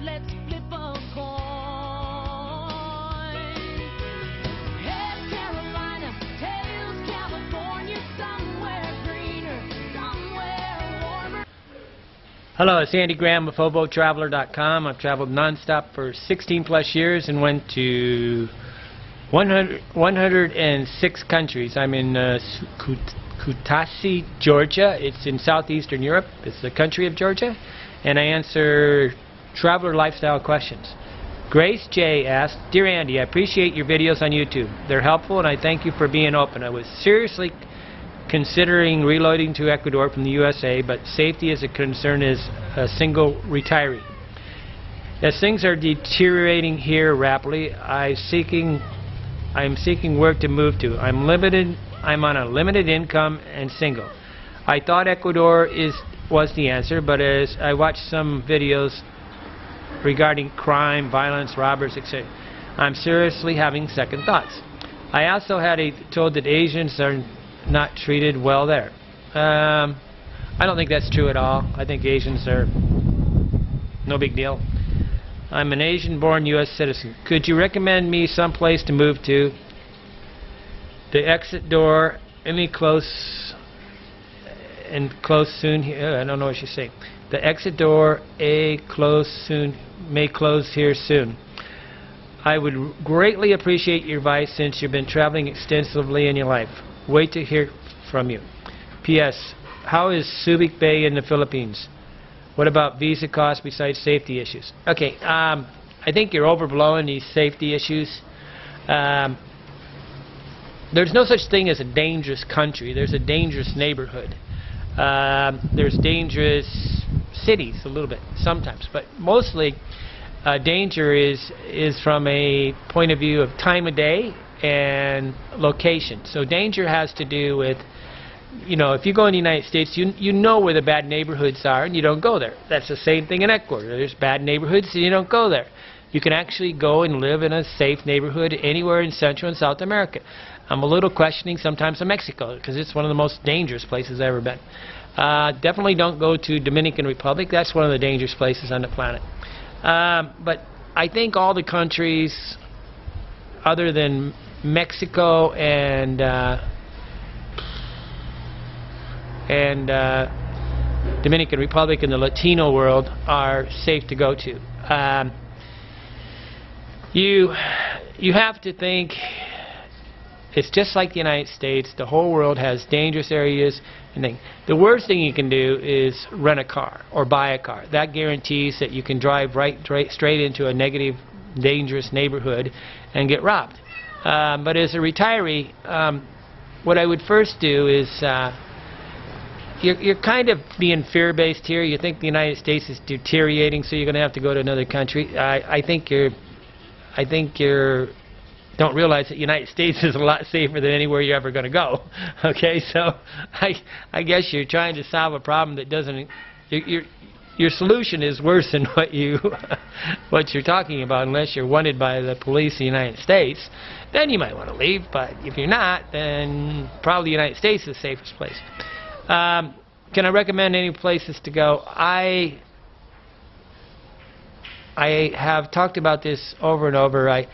let's flip a coin. Head Carolina, tails California, somewhere greener, somewhere warmer. Hello, it's Andy Graham of HoboTraveler.com. I've traveled nonstop for 16 plus years and went to 106 countries. I'm in Kutaisi, Georgia. It's in southeastern Europe. It's the country of Georgia. And I answer traveler lifestyle questions. Grace J. asked, Dear Andy, I appreciate your videos on YouTube. They're helpful and I thank you for being open. I was seriously considering reloading to Ecuador from the USA, but safety is a concern as a single retiree. As things are deteriorating here rapidly, I'm seeking work to move to. I'm on a limited income and single. I thought Ecuador was the answer, but as I watched some videos regarding crime, violence, robbers, etc., I'm seriously having second thoughts. I also had told that Asians are not treated well there. I don't think that's true at all. I think Asians are no big deal. I'm an Asian-born U.S. citizen. Could you recommend me some place to move to? The exit door, any close and close soon here. I don't know what she's saying. The exit door, may close here soon. I would greatly appreciate your advice since you've been traveling extensively in your life. Wait to hear from you. P.S. How is Subic Bay in the Philippines? What about visa costs besides safety issues? Okay, I think you're overblowing these safety issues. There's no such thing as a dangerous country. There's a dangerous neighborhood. There's dangerous cities a little bit sometimes, but mostly danger is from a point of view of time of day and location. So danger has to do with, you know, if you go in the United States, you know where the bad neighborhoods are and you don't go there. That's the same thing in Ecuador. There's bad neighborhoods and you don't go there. You can actually go and live in a safe neighborhood anywhere in Central and South America. I'm a little questioning sometimes in Mexico because it's one of the most dangerous places I've ever been. Definitely don't go to Dominican Republic. That's one of the dangerous places on the planet. But I think all the countries other than Mexico and Dominican Republic and the Latino world are safe to go to. You have to think it's just like the United States. The whole world has dangerous areas and things. The worst thing you can do is rent a car or buy a car. That guarantees that you can drive straight into a negative, dangerous neighborhood and get robbed. But as a retiree, what I would first do is you're kind of being fear-based here. You think the United States is deteriorating, so you're going to have to go to another country. I think you don't realize that the United States is a lot safer than anywhere you're ever going to go. Okay, so I guess you're trying to solve a problem that doesn't. Your solution is worse than what you're talking about, unless you're wanted by the police of the United States. Then you might want to leave, but if you're not, then probably the United States is the safest place. Can I recommend any places to go? I have talked about this over and over.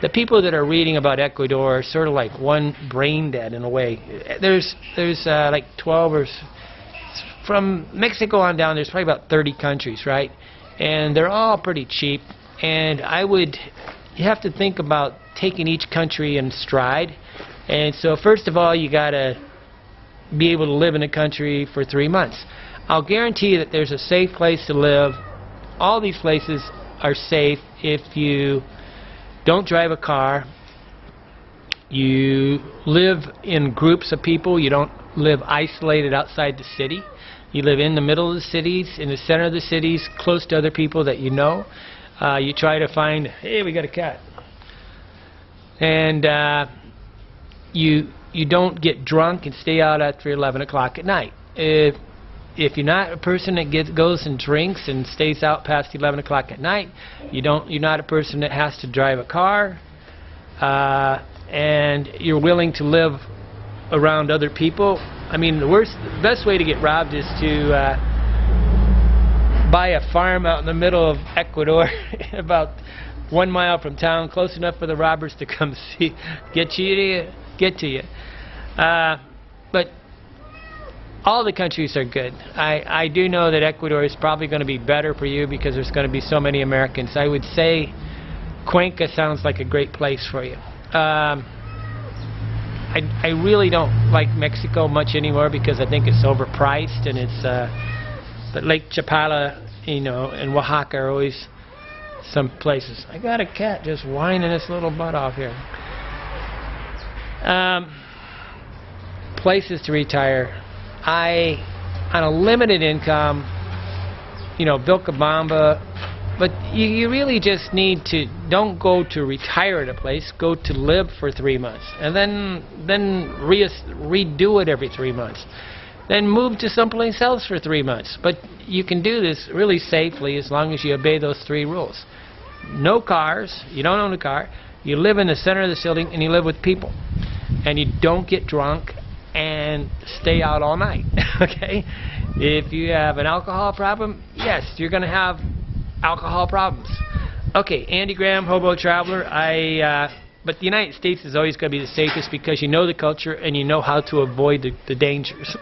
The people that are reading about Ecuador are sort of like one brain dead in a way. There's like 12 or from Mexico on down. There's probably about 30 countries, right? And they're all pretty cheap. And you have to think about taking each country in stride. And so first of all, you gotta be able to live in a country for 3 months. I'll guarantee you that there's a safe place to live. All these places are safe if you don't drive a car, you live in groups of people, you don't live isolated outside the city. You live in the middle of the cities, in the center of the cities, close to other people that you know. You try to find, hey, we got a cat. And you don't get drunk and stay out after 11 o'clock at night. If you're not a person that goes and drinks and stays out past 11 o'clock at night, you're not a person that has to drive a car, and you're willing to live around other people. I mean, the best way to get robbed is to buy a farm out in the middle of Ecuador, about 1 mile from town, close enough for the robbers to come get to you. But all the countries are good. I do know that Ecuador is probably going to be better for you because there's going to be so many Americans. I would say Cuenca sounds like a great place for you. I really don't like Mexico much anymore because I think it's overpriced, and it's but Lake Chapala, you know, and Oaxaca are always some places. I got a cat just whining its little butt off here. Places to retire. On a limited income, you know, Vilcabamba, but you really just need to, don't go to retire at a place, go to live for 3 months, and then redo it every 3 months. Then move to someplace else for 3 months. But you can do this really safely as long as you obey those 3 rules. No cars, you don't own a car, you live in the center of the city, and you live with people. And you don't get drunk and stay out all night, okay? If you have an alcohol problem, yes, you're going to have alcohol problems. Okay, Andy Graham, Hobo Traveler. But the United States is always going to be the safest because you know the culture and you know how to avoid the dangers.